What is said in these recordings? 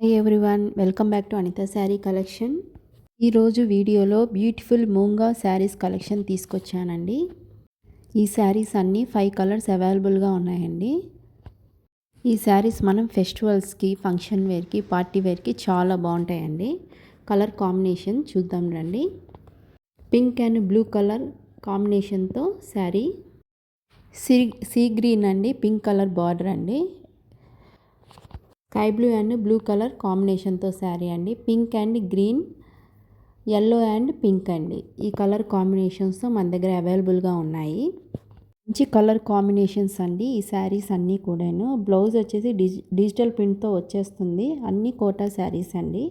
Hi everyone, welcome back to Anitha sari collection. ఈరోజు వీడియోలో beautiful మూంగా saris collection తీసుకొచ్చానండి. ఈ శారీస్ అన్నీ 5 కలర్స్ అవైలబుల్గా ఉన్నాయండి. ఈ శారీస్ మనం ఫెస్టివల్స్కి, ఫంక్షన్ వేర్కి, పార్టీ వేర్కి చాలా బాగుంటాయండి. కలర్ కాంబినేషన్ చూద్దాం రండి. పింక్ అండ్ బ్లూ కలర్ కాంబినేషన్తో శారీ, సీ గ్రీన్ అండి, పింక్ కలర్ బార్డర్ అండి, sky blue and blue colour కాంబినేషన్తో శారీ అండి, pink and green, yellow and pink అండి. ఈ కలర్ కాంబినేషన్స్తో మన దగ్గర అవైలబుల్గా ఉన్నాయి. మంచి కలర్ కాంబినేషన్స్ అండి ఈ శారీస్ అన్నీ కూడాను. బ్లౌజ్ వచ్చేసి డిజిటల్ ప్రింట్తో వచ్చేస్తుంది. అన్నీ కోటా శారీస్ అండి,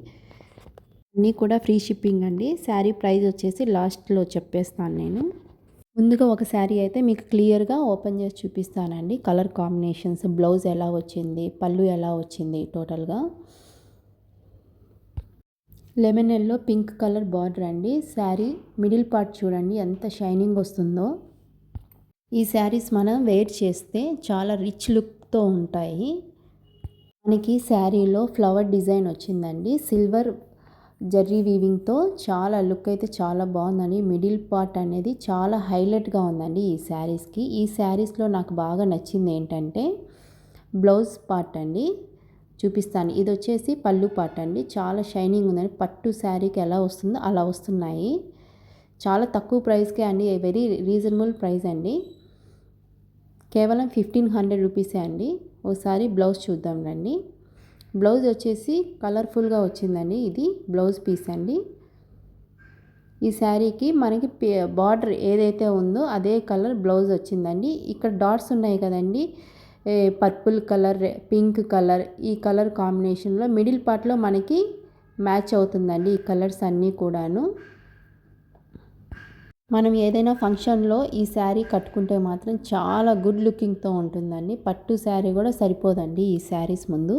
అన్నీ కూడా ఫ్రీ షిప్పింగ్ అండి. శారీ ప్రైస్ వచ్చేసి లాస్ట్లో చెప్పేస్తాను నేను. ముందుగా ఒక శారీ అయితే మీకు క్లియర్గా ఓపెన్ చేసి చూపిస్తానండి. కలర్ కాంబినేషన్స్, బ్లౌజ్ ఎలా వచ్చింది, పళ్ళు ఎలా వచ్చింది. టోటల్గా lemon yellow pink colour border అండి. శారీ మిడిల్ పార్ట్ చూడండి ఎంత షైనింగ్ వస్తుందో. ఈ శారీస్ మనం వేర్ చేస్తే చాలా రిచ్ లుక్తో ఉంటాయి. మనకి శారీలో ఫ్లవర్ డిజైన్ వచ్చిందండి, సిల్వర్ జర్రీ వీవింగ్తో. చాలా లుక్ అయితే చాలా బాగుందండి. మిడిల్ పార్ట్ అనేది చాలా హైలైట్గా ఉందండి ఈ శారీస్కి. ఈ శారీస్లో నాకు బాగా నచ్చింది ఏంటంటే బ్లౌజ్ పార్ట్ అండి, చూపిస్తాను. ఇది వచ్చేసి పళ్ళు పార్ట్ అండి. చాలా షైనింగ్ ఉందండి. పట్టు శారీకి ఎలా వస్తుందో అలా వస్తున్నాయి. చాలా తక్కువ ప్రైస్కే అండి, వెరీ రీజనబుల్ ప్రైస్ అండి. కేవలం 1500 రూపీసే అండి. ఒకసారి బ్లౌజ్ చూద్దాం రండి. బ్లౌజ్ వచ్చేసి కలర్ఫుల్గా వచ్చిందండి. ఇది బ్లౌజ్ పీస్ అండి. ఈ శారీకి మనకి బార్డర్ ఏదైతే ఉందో అదే కలర్ బ్లౌజ్ వచ్చిందండి. ఇక్కడ డాట్స్ ఉన్నాయి కదండి, పర్పుల్ కలర్, పింక్ కలర్, ఈ కలర్ కాంబినేషన్లో మిడిల్ పార్ట్లో మనకి మ్యాచ్ అవుతుందండి ఈ కలర్స్ అన్నీ కూడాను. మనం ఏదైనా ఫంక్షన్లో ఈ శారీ కట్టుకుంటే మాత్రం చాలా గుడ్ లుకింగ్తో ఉంటుందండి. పట్టు శారీ కూడా సరిపోదండి ఈ శారీస్ ముందు.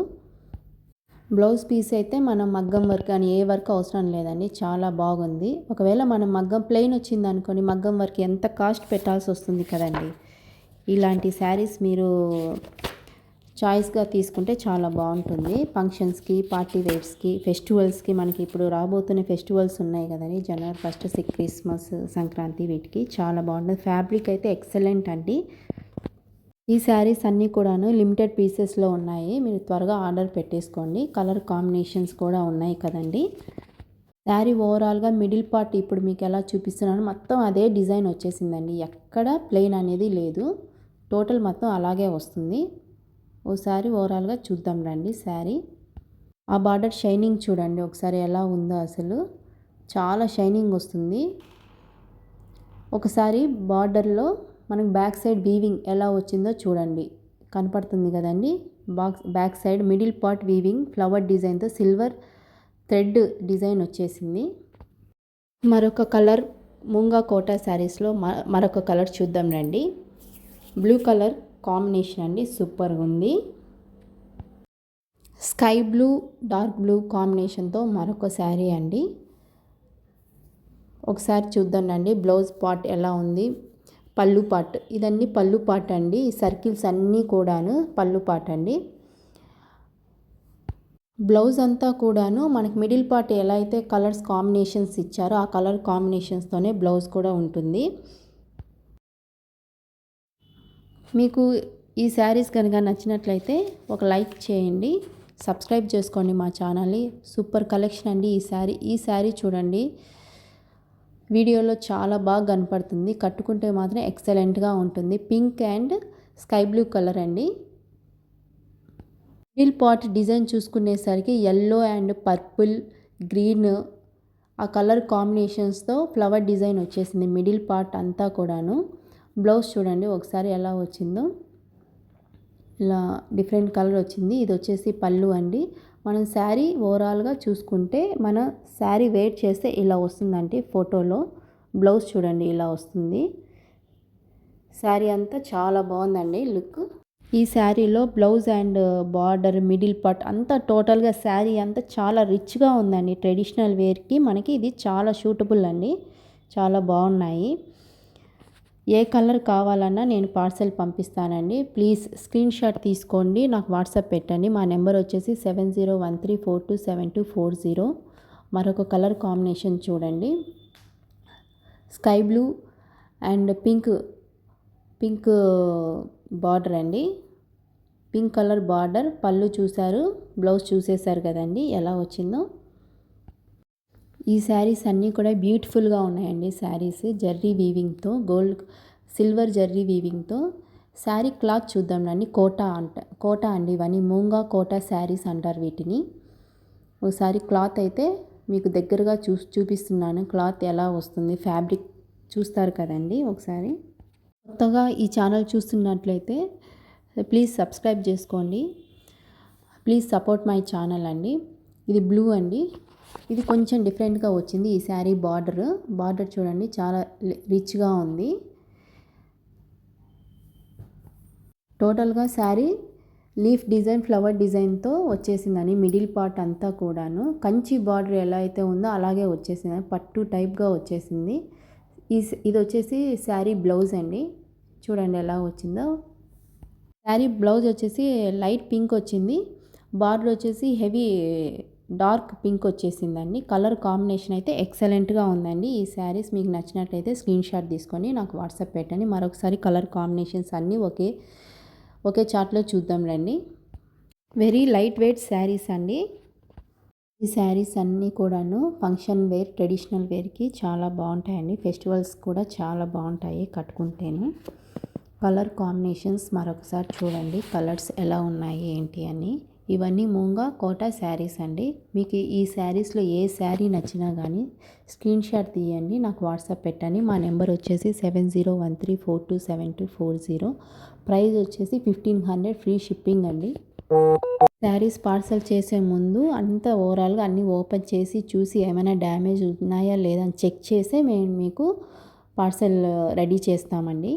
బ్లౌజ్ పీస్ అయితే మనం మగ్గం వర్క్ అని ఏ వర్క్ అవసరం లేదండి, చాలా బాగుంది. ఒకవేళ మనం మగ్గం ప్లెయిన్ వచ్చింది అనుకోని మగ్గం వర్క్ ఎంత కాస్ట్ పెట్టాల్సి వస్తుంది కదండి. ఇలాంటి శారీస్ మీరు చాయిస్గా తీసుకుంటే చాలా బాగుంటుంది. ఫంక్షన్స్కి, పార్టీ వేర్స్కి, ఫెస్టివల్స్కి, మనకి ఇప్పుడు రాబోతున్న ఫెస్టివల్స్ ఉన్నాయి కదండి, జనవరి 1 క్రిస్మస్, సంక్రాంతి, వీటికి చాలా బాగుంటుంది. ఫ్యాబ్రిక్ అయితే ఎక్సలెంట్ అండి. ఈ శారీస్ అన్నీ కూడాను లిమిటెడ్ పీసెస్లో ఉన్నాయి, మీరు త్వరగా ఆర్డర్ పెట్టేసుకోండి. కలర్ కాంబినేషన్స్ కూడా ఉన్నాయి కదండి. శారీ ఓవరాల్గా మిడిల్ పార్ట్ ఇప్పుడు మీకు ఎలా చూపిస్తున్నాను మొత్తం అదే డిజైన్ వచ్చేసిందండి. ఎక్కడ ప్లెయిన్ అనేది లేదు, టోటల్ మొత్తం అలాగే వస్తుంది. ఓసారి ఓవరాల్గా చూద్దాం రండి శారీ. ఆ బార్డర్ షైనింగ్ చూడండి ఒకసారి ఎలా ఉందో, అసలు చాలా షైనింగ్ వస్తుంది. ఒకసారి బార్డర్లో మనకు బ్యాక్ సైడ్ వీవింగ్ ఎలా వచ్చిందో చూడండి, కనపడుతుంది కదండి. Back side middle part weaving flower డిజైన్తో సిల్వర్ థ్రెడ్ డిజైన్ వచ్చేసింది. మరొక కలర్ మూంగా కోటా శారీస్లో మరొక కలర్ చూద్దాం రండి. బ్లూ కలర్ కాంబినేషన్ అండి, సూపర్గా ఉంది. స్కై బ్లూ, డార్క్ బ్లూ కాంబినేషన్తో మరొక శారీ అండి. ఒకసారి చూద్దాం రండి. బ్లౌజ్ పార్ట్ ఎలా ఉంది, పళ్ళు పార్ట్, ఇదన్నీ పళ్ళు పార్ట్ అండి. ఈ సర్కిల్స్ అన్నీ కూడాను పళ్ళు పార్ట్ అండి. బ్లౌజ్ అంతా కూడాను మనకి మిడిల్ పార్ట్ ఎలా అయితే కలర్స్ కాంబినేషన్స్ ఇచ్చారో ఆ కలర్ కాంబినేషన్స్తోనే బ్లౌజ్ కూడా ఉంటుంది. మీకు ఈ శారీస్ కనుక నచ్చినట్లయితే ఒక లైక్ చేయండి, సబ్స్క్రైబ్ చేసుకోండి మా ఛానల్ని. సూపర్ కలెక్షన్ అండి ఈ శారీ చూడండి. వీడియోలో చాలా బాగా కనపడుతుంది, కట్టుకుంటే మాత్రం ఎక్సలెంట్గా ఉంటుంది. Pink and sky blue colour అండి. మిడిల్ పార్ట్ డిజైన్ చూసుకునేసరికి ఎల్లో అండ్ పర్పుల్, గ్రీన్, ఆ కలర్ కాంబినేషన్స్తో ఫ్లవర్ డిజైన్ వచ్చేసింది మిడిల్ పార్ట్ అంతా కూడాను. బ్లౌజ్ చూడండి ఒకసారి ఎలా వచ్చిందో, ఇలా డిఫరెంట్ కలర్ వచ్చింది. ఇది వచ్చేసి పళ్ళు అండి. మనం శారీ ఓవరాల్గా చూసుకుంటే మన శారీ వేర్ చేస్తే ఇలా వస్తుందండి ఫోటోలో. బ్లౌజ్ చూడండి ఇలా వస్తుంది. శారీ అంతా చాలా బాగుందండి లుక్. ఈ శారీలో blouse and border, middle part అంతా టోటల్గా శారీ అంతా చాలా రిచ్గా ఉందండి. ట్రెడిషనల్ వేర్కి మనకి ఇది చాలా సూటబుల్ అండి, చాలా బాగున్నాయి. ఏ కలర్ కావాలన్నా నేను పార్సెల్ పంపిస్తానండి. ప్లీజ్ స్క్రీన్ షాట్ తీసుకోండి, నాకు వాట్సాప్ పెట్టండి. మా నెంబర్ వచ్చేసి 7013427240. మరొక కలర్ కాంబినేషన్ చూడండి, sky blue and pink border అండి. పింక్ కలర్ బార్డర్, పళ్ళు చూసారు, బ్లౌజ్ చూసేసారు కదండి ఎలా వచ్చిందో. ఈ శారీస్ అన్నీ కూడా బ్యూటిఫుల్గా ఉన్నాయండి. శారీస్ జర్రీ వీవింగ్తో, సిల్వర్ జర్రీ వీవింగ్తో. శారీ క్లాత్ చూద్దాం రండి. కోటా అండి, ఇవన్నీ మూంగా కోటా శారీస్ అంటారు వీటిని. ఒకసారి క్లాత్ అయితే మీకు దగ్గరగా చూపిస్తున్నాను, క్లాత్ ఎలా వస్తుంది, ఫ్యాబ్రిక్ చూస్తారు కదండి. ఒకసారి కొత్తగా ఈ ఛానల్ చూస్తున్నట్లయితే ప్లీజ్ సబ్స్క్రైబ్ చేసుకోండి, ప్లీజ్ సపోర్ట్ మై ఛానల్ అండి. ఇది బ్లూ అండి, ఇది కొంచెం డిఫరెంట్గా వచ్చింది ఈ శారీ. బార్డర్ చూడండి, చాలా రిచ్గా ఉంది. టోటల్గా శారీ లీఫ్ డిజైన్, ఫ్లవర్ డిజైన్తో వచ్చేసిందని. మిడిల్ పార్ట్ అంతా కూడాను కంచి బార్డర్ ఎలా అయితే ఉందో అలాగే వచ్చేసింది, పట్టు టైప్గా వచ్చేసింది. ఇది వచ్చేసి శారీ బ్లౌజ్ అండి, చూడండి ఎలా వచ్చిందో. శారీ బ్లౌజ్ వచ్చేసి లైట్ పింక్ వచ్చింది, బార్డర్ వచ్చేసి హెవీ డార్క్ పింక్ వచ్చేసిందండి. కలర్ కాంబినేషన్ అయితే ఎక్సలెంట్గా ఉందండి. ఈ శారీస్ మీకు నచ్చినట్లయితే స్క్రీన్ షాట్ తీసుకొని నాకు వాట్సాప్ పెట్టండి. మరొకసారి కలర్ కాంబినేషన్స్ అన్నీ ఒకే చార్ట్లో చూద్దాం రండి. వెరీ లైట్ వెయిట్ శారీస్ అండి. ఈ శారీస్ అన్నీ కూడాను ఫంక్షన్ వేర్, ట్రెడిషనల్ వేర్కి చాలా బాగుంటాయండి. ఫెస్టివల్స్ కూడా చాలా బాగుంటాయి కట్టుకుంటేనే. కలర్ కాంబినేషన్స్ మరొకసారి చూడండి, కలర్స్ ఎలా ఉన్నాయి ఏంటి అని. ఇవన్నీ మూంగా కోటా శారీస్ అండి. మీకు ఈ శారీస్లో ఏ శారీ నచ్చినా కానీ స్క్రీన్ షాట్ తీయండి, నాకు వాట్సాప్ పెట్టండి. మా నెంబర్ వచ్చేసి 7013427240. ప్రైస్ వచ్చేసి 1500, ఫ్రీ షిప్పింగ్ అండి. శారీస్ పార్సల్ చేసే ముందు అంతా ఓవరాల్గా అన్నీ ఓపెన్ చేసి చూసి ఏమైనా డ్యామేజ్ ఉన్నాయా లేదా అని చెక్ చేసే మేము మీకు పార్సల్ రెడీ చేస్తామండి.